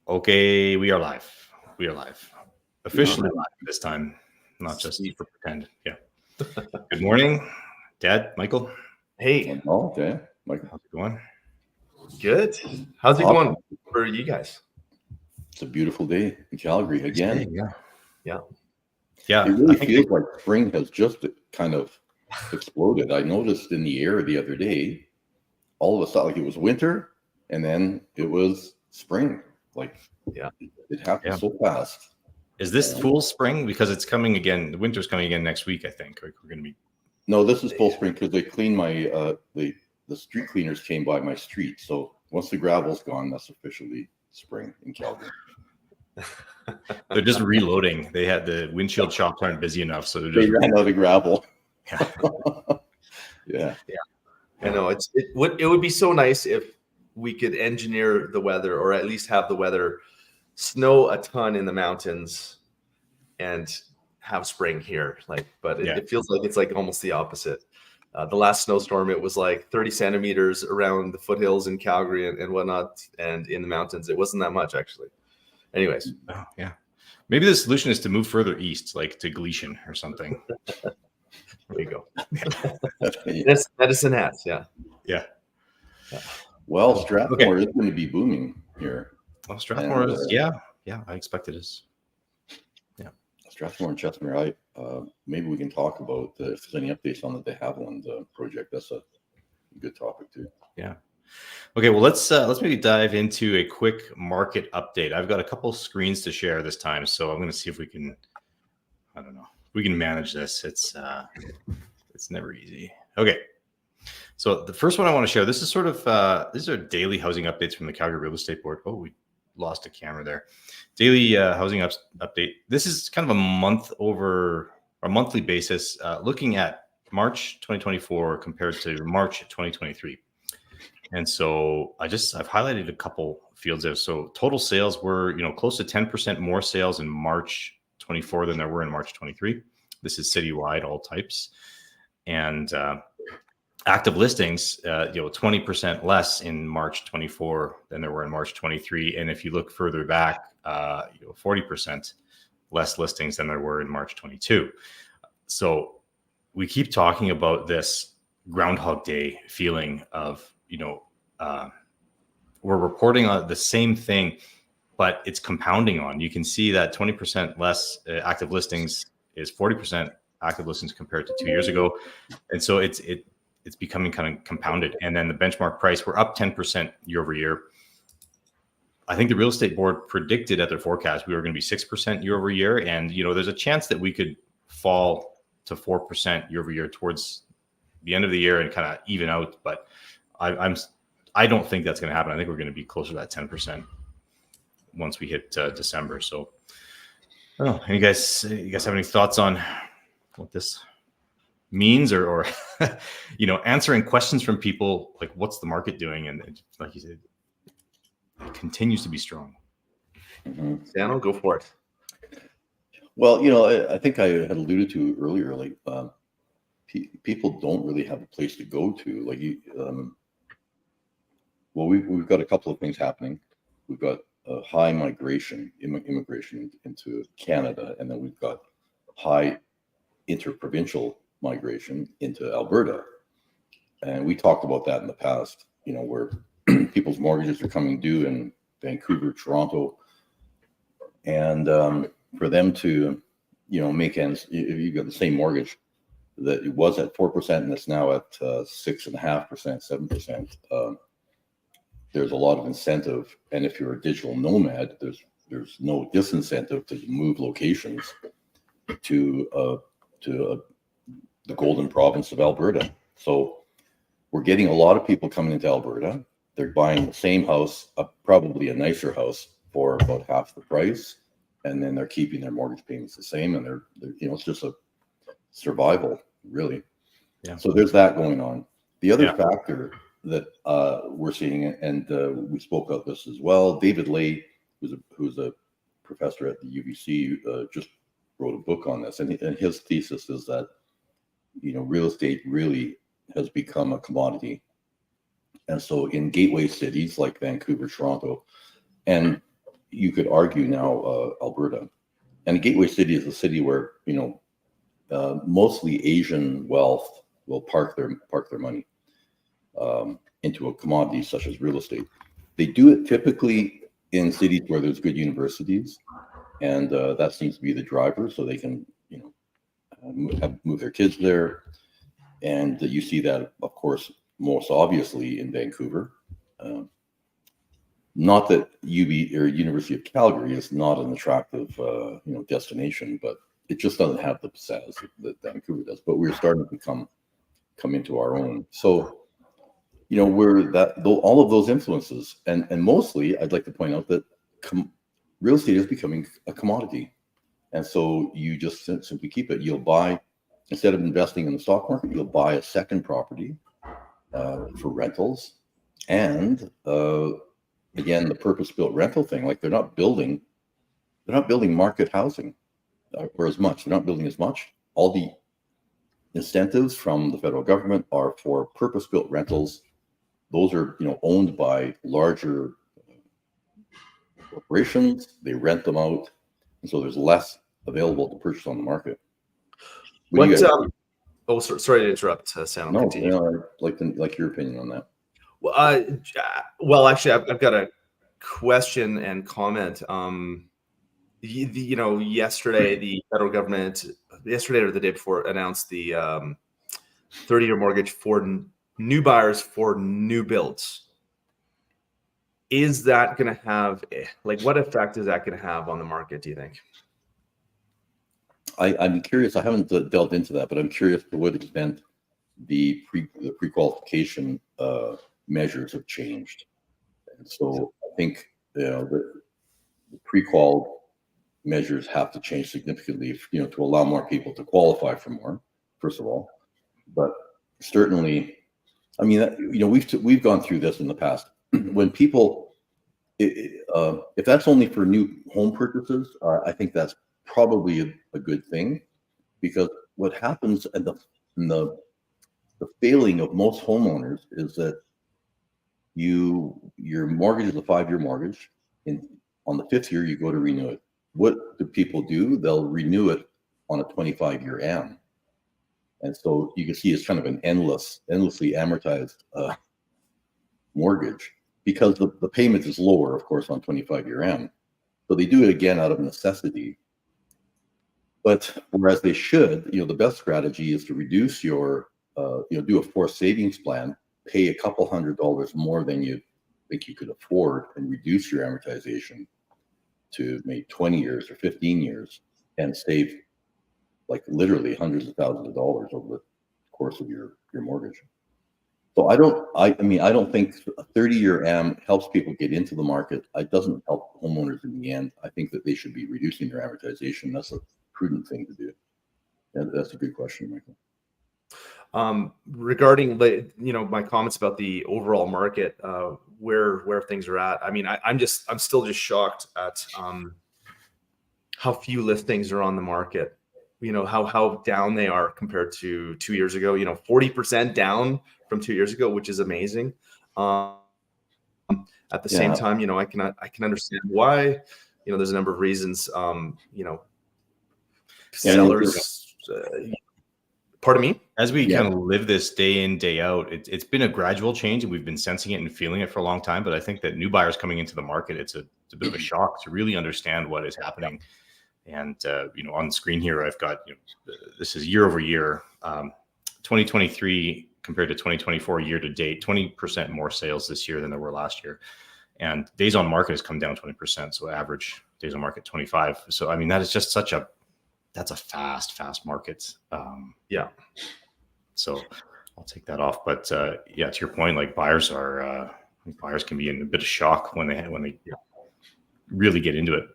Okay, we are live. We are live. Officially live this time, not just for pretend. Yeah. Good morning, Dad, Michael. Hey. Okay. Michael. How's it going? Good. How's it going for you guys? It's a beautiful day in Calgary again. Yeah. It really feels like spring has just kind of exploded. I noticed in the air the other day, all of a sudden, like it was winter and then it was spring. Like, it happened so fast. Is this full spring? Because it's coming again. The winter's coming again next week, I think. We're going to be. No, this is full spring because they cleaned my, the street cleaners came by my street. So once the gravel's gone, that's officially spring in Calgary. They're just reloading. They had the windshield shops aren't busy enough, so they ran out of gravel. Yeah. I know it would be so nice if we could engineer the weather, or at least have the weather snow a ton in the mountains and have spring here. But it feels like it's like almost the opposite. The last snowstorm, it was like 30 centimeters around the foothills in Calgary and whatnot, and in the mountains, it wasn't that much actually. Anyways. Oh, yeah. Maybe the solution is to move further east, like to Gleason or something. There you go. That's medicine hats. Yeah. Well, Strathmore is going to be booming here. Well, Strathmore is, yeah, I expect it is. Yeah. Strathmore and Chestermere, maybe we can talk about if there's any updates on the De Havilland project. That's a good topic too. Yeah. Okay, well, let's maybe dive into a quick market update. I've got a couple screens to share this time, so I'm going to see if we can, I don't know, we can manage this. It's never easy. Okay, so the first one I want to share, this is sort of, these are daily housing updates from the Calgary Real Estate Board. Oh, we lost a camera there. Daily housing update. This is kind of a monthly basis, looking at March 2024 compared to March 2023. And so I've highlighted a couple fields there. So total sales were, close to 10% more sales in March 24 than there were in March 23. This is citywide, all types. And active listings, 20% less in March 24 than there were in March 23. And if you look further back, 40% less listings than there were in March 22. So we keep talking about this Groundhog Day feeling of, we're reporting on the same thing, but it's compounding on. You can see that 20% less active listings is 40% active listings compared to 2 years ago. And so it's becoming kind of compounded. And then the benchmark price, we're up 10% year over year. I think the real estate board predicted at their forecast we were going to be 6% year over year. And, there's a chance that we could fall to 4% year over year towards the end of the year and kind of even out. But I don't think that's going to happen. I think we're going to be closer to that 10% once we hit December. So, I don't know. You guys have any thoughts on what this means, or answering questions from people like, what's the market doing? And like you said, it continues to be strong. Daniel, go for it. Well, I think I had alluded to earlier, like people don't really have a place to go to. Like well, we've got a couple of things happening. We've got a high immigration into Canada, and then we've got high interprovincial migration into Alberta. And we talked about that in the past, where people's mortgages are coming due in Vancouver, Toronto, and for them to, make ends, if you've got the same mortgage that it was at 4% and it's now at 6.5%, 7%. There's a lot of incentive, and if you're a digital nomad, there's no disincentive to move locations to the golden province of Alberta. So we're getting a lot of people coming into Alberta. They're buying the same house, probably a nicer house, for about half the price, and then they're keeping their mortgage payments the same, and they're it's just a survival, really. Yeah. So there's that going on. The other factor that we're seeing, and we spoke about this as well, David Lay, who's a professor at the UBC, just wrote a book on this, and his thesis is that real estate really has become a commodity. And so in gateway cities like Vancouver, Toronto, and you could argue now Alberta, and a gateway city is a city where mostly Asian wealth will park their money into a commodity such as real estate. They do it typically in cities where there's good universities, and that seems to be the driver, so they can move their kids there. And you see that, of course, most obviously in Vancouver. Not that UB or University of Calgary is not an attractive destination, but it just doesn't have the status that Vancouver does. But we're starting to come into our own. So, we're all of those influences, and mostly, I'd like to point out that real estate is becoming a commodity, and so you just simply keep it. You'll buy, instead of investing in the stock market, you'll buy a second property for rentals, and again, the purpose-built rental thing. Like they're not building market housing or as much. They're not building as much. All the incentives from the federal government are for purpose-built rentals. Those are owned by larger corporations. They rent them out, and so there's less available to purchase on the market. Sorry to interrupt, Sam. No, I'd like your opinion on that. Well, actually, I've got a question and comment. Yesterday, the federal government, yesterday or the day before, announced the 30-year mortgage for new buyers for new builds. Is that going to have, what effect is that going to have on the market, do you think? I'm curious. I haven't delved into that, but I'm curious to what extent the pre-qualification measures have changed. And so I think the pre-qual measures have to change significantly, to allow more people to qualify for more, first of all. But certainly, I mean, we've gone through this in the past. When people, if that's only for new home purchases, I think that's probably a good thing, because what happens and the failing of most homeowners is that your mortgage is a 5-year mortgage, and on the 5th year you go to renew it. What do people do? They'll renew it on a 25-year AM, and so you can see it's kind of an endlessly amortized mortgage, because the payment is lower, of course, on 25-year AM. So they do it again out of necessity. But whereas they should, the best strategy is to reduce your, do a forced savings plan, pay a couple $100 more than you think you could afford, and reduce your amortization to maybe 20 years or 15 years, and save literally hundreds of thousands of dollars over the course of your mortgage. So I don't think a 30-year AM helps people get into the market. It doesn't help homeowners in the end. I think that they should be reducing their amortization. That's a prudent thing to do. That's a good question, Michael. Regarding my comments about the overall market, where things are at. I mean, I'm still just shocked at how few listings are on the market. How down they are compared to 2 years ago. 40% down from 2 years ago, which is amazing. At the same time, I can understand why. There's a number of reasons. Sellers. Pardon me? As we kind of live this day in, day out, it's been a gradual change, and we've been sensing it and feeling it for a long time. But I think that new buyers coming into the market, it's a bit of a shock to really understand what is happening. And on the screen here, I've got this is year over year, 2023 compared to 2024 year to date, 20% more sales this year than there were last year, and days on market has come down 20%. So average days on market 25. So I mean, that is just that's a fast market. So I'll take that off. But to your point, buyers can be in a bit of shock when they really get into it.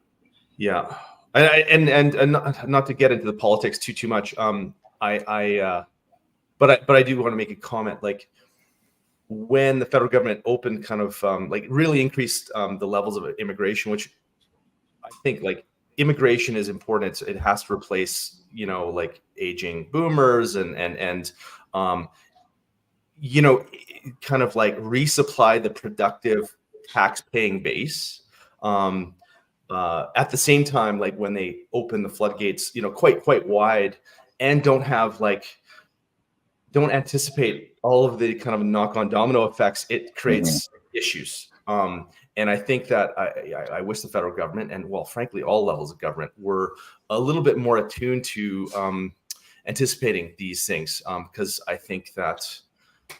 Yeah. And not to get into the politics too much. But I do want to make a comment. When the federal government opened, kind of really increased the levels of immigration, which I think immigration is important. It has to replace aging boomers and kind of resupply the productive tax paying base. at the same time, like when they open the floodgates, quite wide, and don't anticipate all of the kind of knock-on domino effects, it creates issues. And I think that I wish the federal government, and well, frankly, all levels of government, were a little bit more attuned to anticipating these things, because I think that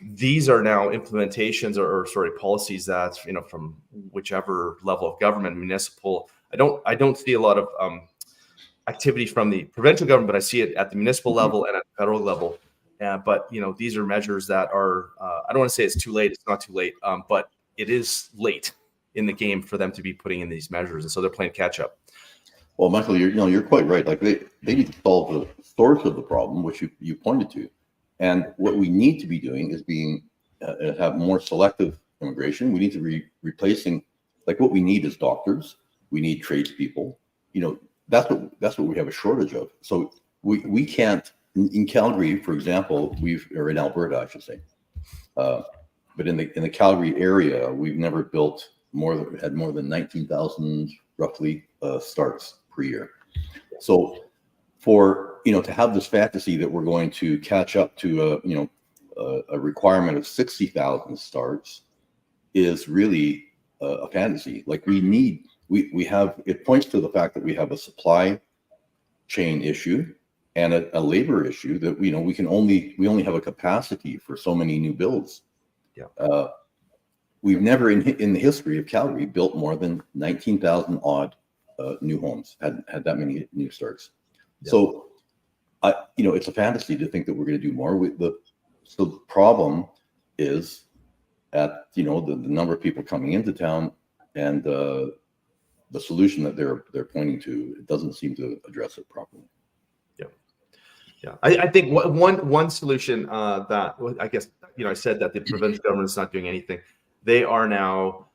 these are now implementations or policies that, from whichever level of government, municipal. I don't see a lot of activity from the provincial government, but I see it at the municipal level and at the federal level. But these are measures that are, I don't want to say it's too late. It's not too late, but it is late in the game for them to be putting in these measures, and so they're playing catch up. Well, Michael, you're quite right. Like they need to solve the source of the problem, which you pointed to, and what we need to be doing is have more selective immigration. We need to be replacing, like what we need is doctors. We need tradespeople. That's what we have a shortage of. So we can't in Calgary, for example, or in Alberta, I should say. But in the Calgary area, we've never had more than 19,000 roughly starts per year. So for to have this fantasy that we're going to catch up to a requirement of 60,000 starts is really a fantasy. Like we have, it points to the fact that we have a supply chain issue and a labor issue that we only have a capacity for so many new builds. Yeah. We've never in the history of Calgary built more than 19,000 odd new homes, had that many new starts. Yeah. So it's a fantasy to think that we're going to do more. So the problem is at the number of people coming into town, and the solution that they're pointing to, it doesn't seem to address it properly. Yeah, I think one solution that I guess I said that the provincial government is not doing anything. They are now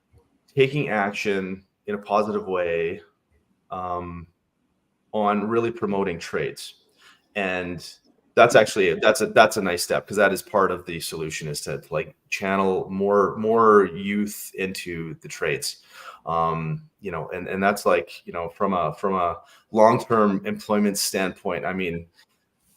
taking action in a positive way on really promoting trades, and that's actually that's a nice step, because that is part of the solution, is to channel more youth into the trades. And that's from a long-term employment standpoint, I mean,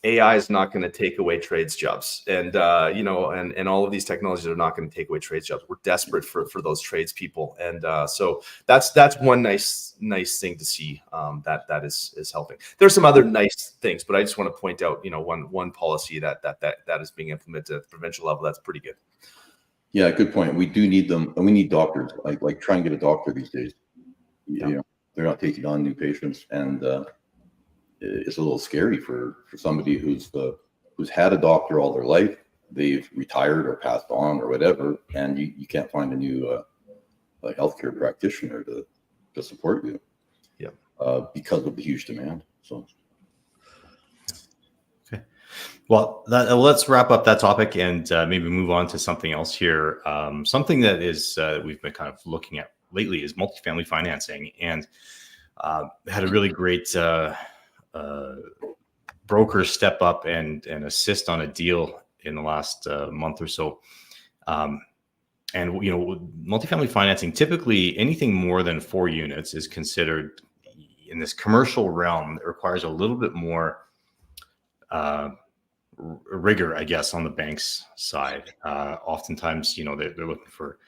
AI is not going to take away trades jobs, and and all of these technologies are not going to take away trades jobs. We're desperate for those trades people, and so that's one nice thing to see, that is helping. There's some other nice things, but I just want to point out one policy that is being implemented at the provincial level that's pretty good. Yeah, good point. We do need them, and we need doctors. Like try and get a doctor these days. Yeah. They're not taking on new patients, and it's a little scary for somebody who's had a doctor all their life. They've retired or passed on or whatever, and you can't find a new healthcare practitioner to support you. Yeah, because of the huge demand. So. Okay. Well, let's wrap up that topic and maybe move on to something else here. Something that is we've been kind of looking at lately is multifamily financing, and had a really great brokers step up and assist on a deal in the last month or so. And multifamily financing, typically anything more than 4 units is considered in this commercial realm. It requires a little bit more rigor, I guess, on the bank's side. Oftentimes, they're looking for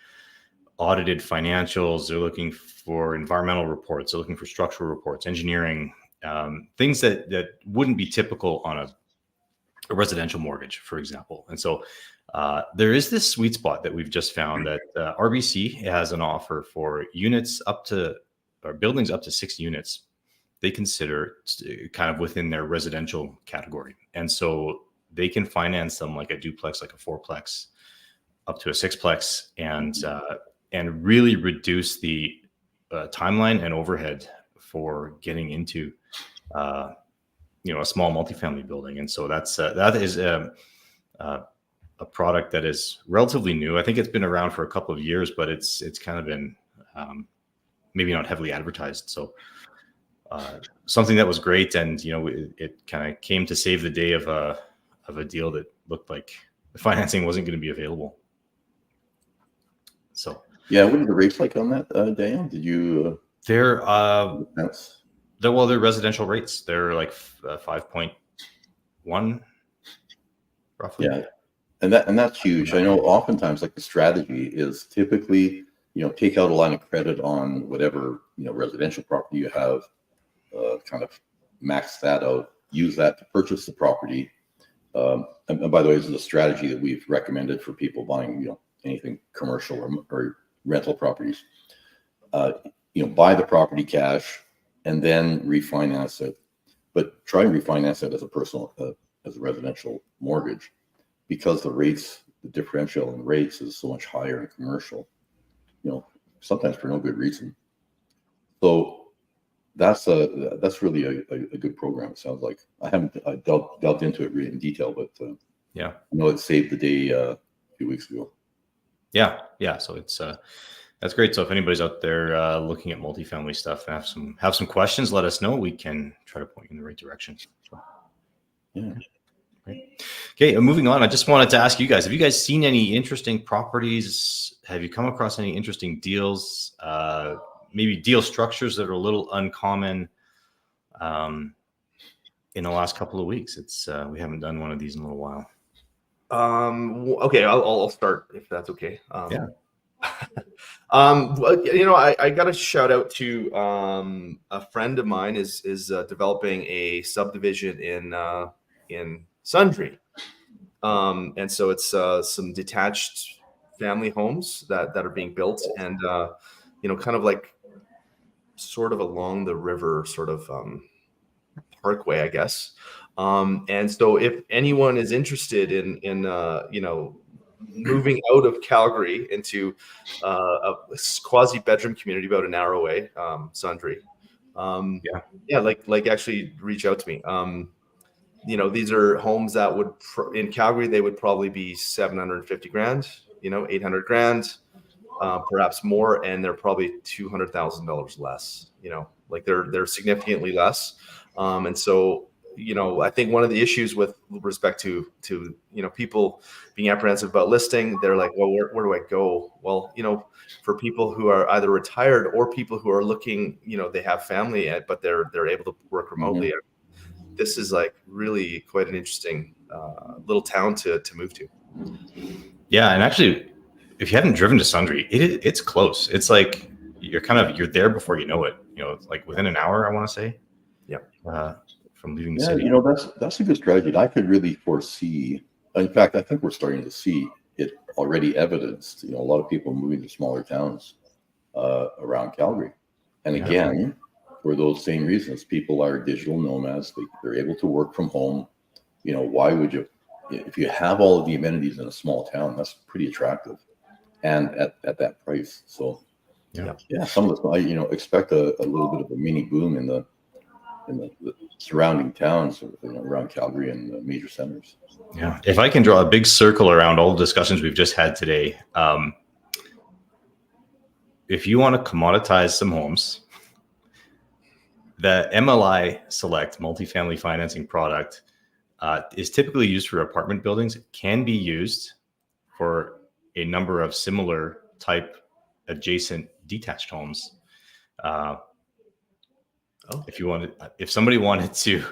audited financials. They're looking for environmental reports. They're looking for structural reports, engineering, things that wouldn't be typical on a residential mortgage, for example. And so there is this sweet spot that we've just found that RBC has an offer for buildings up to 6 units. They consider kind of within their residential category. And so they can finance them like a duplex, like a 4-plex, up to a 6-plex, and really reduce the timeline and overhead for getting into a small multifamily building. And so that is a product that is relatively new. I think it's been around for a couple of years, but it's kind of been maybe not heavily advertised. So something that was great, and it kind of came to save the day of a deal that looked like the financing wasn't going to be available. So yeah, what are the rates like on that, Dan? Did you They're That's they're residential rates. They're like 5.1 roughly. yeah, and that's huge. I know oftentimes like the strategy is typically, take out a line of credit on whatever, residential property you have, kind of max that out, use that to purchase the property. And by the way, this is a strategy that we've recommended for people buying, anything commercial or rental properties. Buy the property cash and then refinance it, but try and refinance it as a personal, as a residential mortgage, because the differential in rates is so much higher in commercial, sometimes for no good reason. So that's really a good program. It sounds like. I haven't delved into it really in detail, but yeah, I know it saved the day a few weeks ago. Yeah. So it's that's great. So if anybody's out there looking at multifamily stuff and have some questions, let us know. We can try to point you in the right direction. So, Yeah. Great. Okay, moving on. I just wanted to ask you guys: have you guys seen any interesting properties? Have you come across any interesting deals? Maybe deal structures that are a little uncommon in the last couple of weeks. It's we haven't done one of these in a little while. Okay, I'll start if that's okay. Yeah. I got a shout out to a friend of mine is developing a subdivision in Sundre, and so it's some detached family homes that are being built, and kind of like sort of along the river, sort of parkway, I guess. And so if anyone is interested in moving out of Calgary into a quasi bedroom community about an hour away, Sundre, like actually reach out to me. These are homes that would in Calgary, they would probably be 750 grand, 800 grand, perhaps more, and they're probably $200,000 less. Like they're significantly less, and so I think one of the issues with respect to people being apprehensive about listing, they're like, well, where do I go? Well, for people who are either retired or people who are looking, they have family but they're able to work remotely. Mm-hmm. This is like really quite an interesting little town to move to. Yeah, and actually, if you haven't driven to Sundre, it's close. It's like you're there before you know it. Like within an hour, I want to say. Yeah. From leaving the city. That's a good strategy. I could really foresee. In fact, I think we're starting to see it already evidenced. A lot of people moving to smaller towns around Calgary, and again, for those same reasons, people are digital nomads. They're able to work from home. Why would you? If you have all of the amenities in a small town, that's pretty attractive, and at that price. So, some of the expect a little bit of a mini boom in the surrounding towns around Calgary and major centers. Yeah. If I can draw a big circle around all the discussions we've just had today, if you want to commoditize some homes, the MLI Select multifamily financing product is typically used for apartment buildings. It can be used for a number of similar type adjacent detached homes. If somebody wanted to,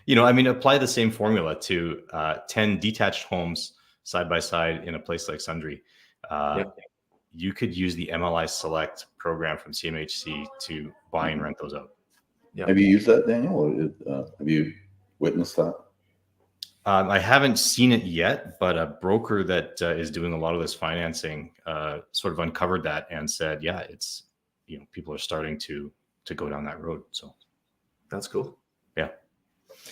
apply the same formula to 10 detached homes side by side in a place like Sundre, you could use the MLI Select program from CMHC to buy and rent those out. Yeah. Have you used that, Daniel? Have you witnessed that? I haven't seen it yet, but a broker that is doing a lot of this financing sort of uncovered that and said, it's, people are starting to go down that road. So that's cool. Yeah.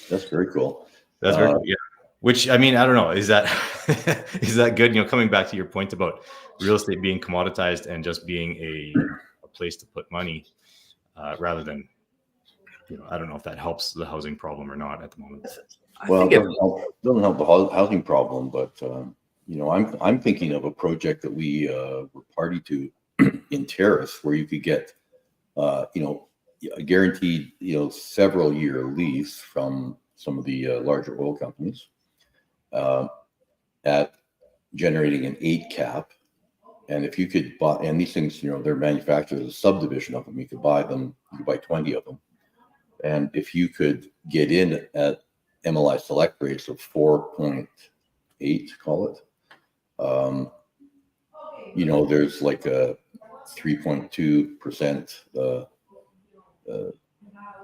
That's very cool. That's very cool. Yeah. Which, I don't know, is that good? Coming back to your point about real estate being commoditized and just being a place to put money rather than, I don't know if that helps the housing problem or not at the moment. Well, it doesn't help the housing problem, but I'm thinking of a project that we were party to in Terrace, where you could get a guaranteed several year lease from some of the larger oil companies at generating an 8 cap, And if you could buy, and these things, they're manufactured as a subdivision of them. You could buy them. You could buy 20 of them. And if you could get in at MLI select rates of 4.8, call it, there's like a 3.2%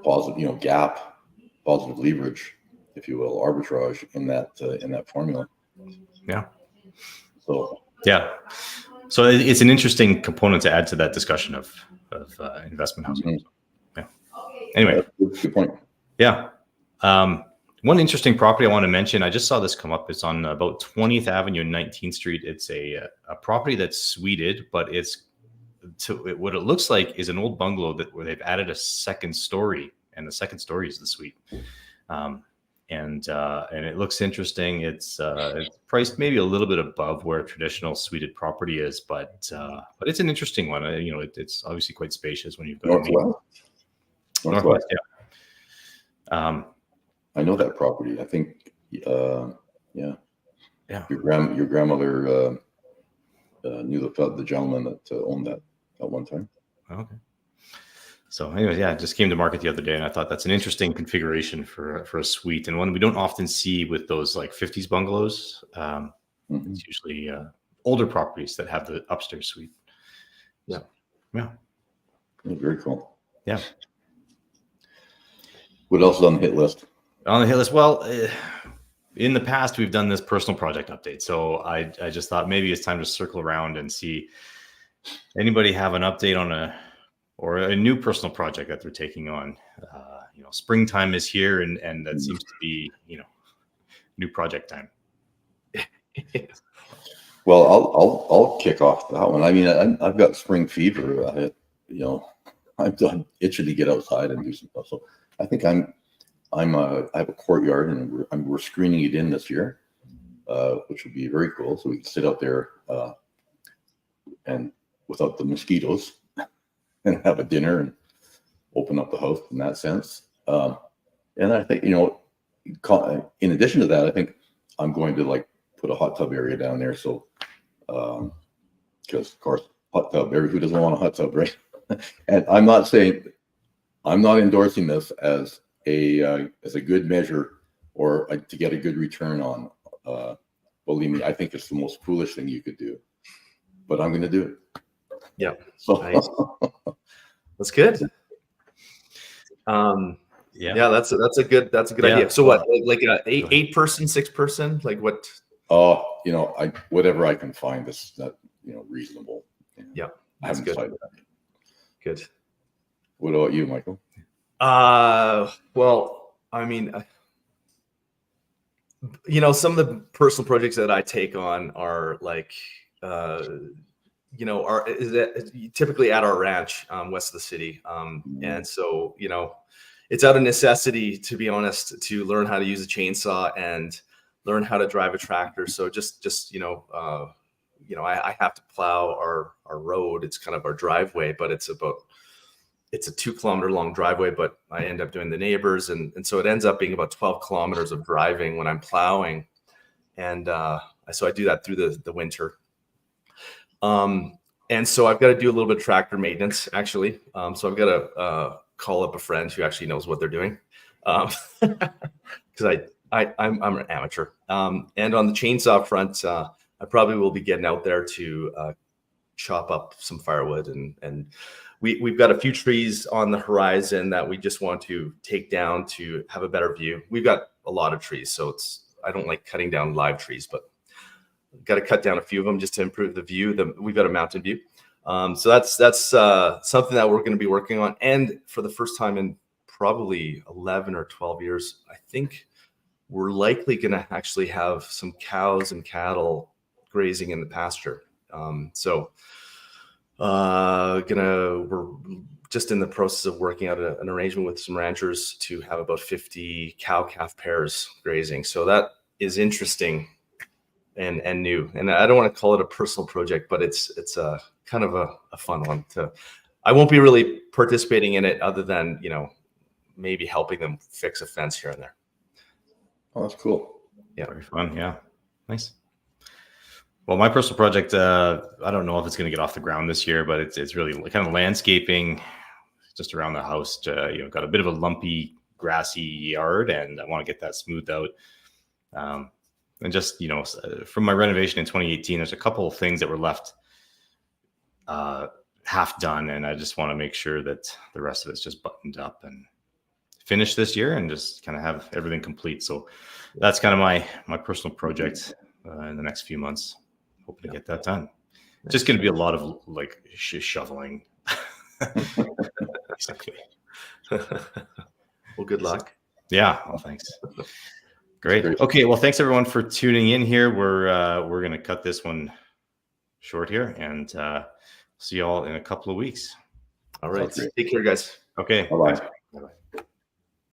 positive, gap, positive leverage, if you will, arbitrage in that formula. Yeah. So yeah. So it's an interesting component to add to that discussion of investment housing. Mhm. Yeah. Anyway, good point. Yeah. One interesting property I want to mention, I just saw this come up. It's on about 20th Avenue and 19th Street. It's a property that's suited, but what it looks like is an old bungalow where they've added a second story, and the second story is the suite. And it looks interesting. It's priced maybe a little bit above where a traditional suited property is, but it's an interesting one. It's obviously quite spacious when you've got Northwest. Yeah. I know that property. I think, yeah. Your grandmother knew the gentleman that owned that at one time. Okay. So anyway, yeah, it just came to market the other day, and I thought that's an interesting configuration for a suite, and one we don't often see with those like 50s bungalows. It's usually older properties that have the upstairs suite. Yeah. Yeah. Very cool. Yeah. What else is on the hit list? On the hit list, well, in the past we've done this personal project update, so I just thought maybe it's time to circle around and see anybody have an update on a new personal project that they're taking on. Springtime is here, and that seems to be new project time. Well, I'll kick off that one. I mean, I've got spring fever. I'm itching to get outside and do some stuff. So I think I have a courtyard, and we're screening it in this year, which would be very cool. So we can sit out there and without the mosquitoes, and have a dinner and open up the house in that sense. And I think, in addition to that, I think I'm going to put a hot tub area down there. So, because of course, hot tub area, who doesn't want a hot tub, right? And I'm not endorsing this as a good measure or to get a good return on. Believe me, I think it's the most foolish thing you could do, but I'm going to do it. Yeah. So nice. That's good. Yeah, that's a good idea. So what, like a eight person, 6 person, like what? Whatever I can find that's reasonable. Yeah, I haven't decided that. Good. What about you, Michael? Well, I mean, some of the personal projects that I take on are typically at our ranch west of the city. And so, it's out of necessity, to be honest, to learn how to use a chainsaw and learn how to drive a tractor. So I have to plow our road. It's kind of our driveway, but it's a 2-kilometer long driveway, but I end up doing the neighbors. And so it ends up being about 12 kilometers of driving when I'm plowing. And so I do that through the winter. And so I've got to do a little bit of tractor maintenance, actually. So I've got to call up a friend who actually knows what they're doing, because I'm an amateur. And on the chainsaw front, I probably will be getting out there to chop up some firewood, and we've got a few trees on the horizon that we just want to take down to have a better view. We've got a lot of trees, so I don't like cutting down live trees, but got to cut down a few of them just to improve the view. We've got a mountain view. So that's something that we're going to be working on. And for the first time in probably 11 or 12 years, I think we're likely going to actually have some cows and cattle grazing in the pasture. So we're just in the process of working out an arrangement with some ranchers to have about 50 cow-calf pairs grazing. So that is interesting and new. And I don't want to call it a personal project, but it's a kind of a fun one. I won't be really participating in it other than, maybe helping them fix a fence here and there. Oh, that's cool. Yeah. Very fun. Yeah. Nice. Well, my personal project, I don't know if it's going to get off the ground this year, but it's really kind of landscaping just around the house. Got a bit of a lumpy, grassy yard, and I want to get that smoothed out. And just from my renovation in 2018, there's a couple of things that were left half done, and I just want to make sure that the rest of it's just buttoned up and finished this year, and just kind of have everything complete. So that's kind of my personal project in the next few months. Hoping to get that done. Just going to be a lot of like shoveling. Basically. Well, good luck. Yeah. Well, thanks. Great. Okay. Well, thanks everyone for tuning in here. We're going to cut this one short here, and see you all in a couple of weeks. All right. Take care, guys. Okay. Bye-bye. Bye-bye.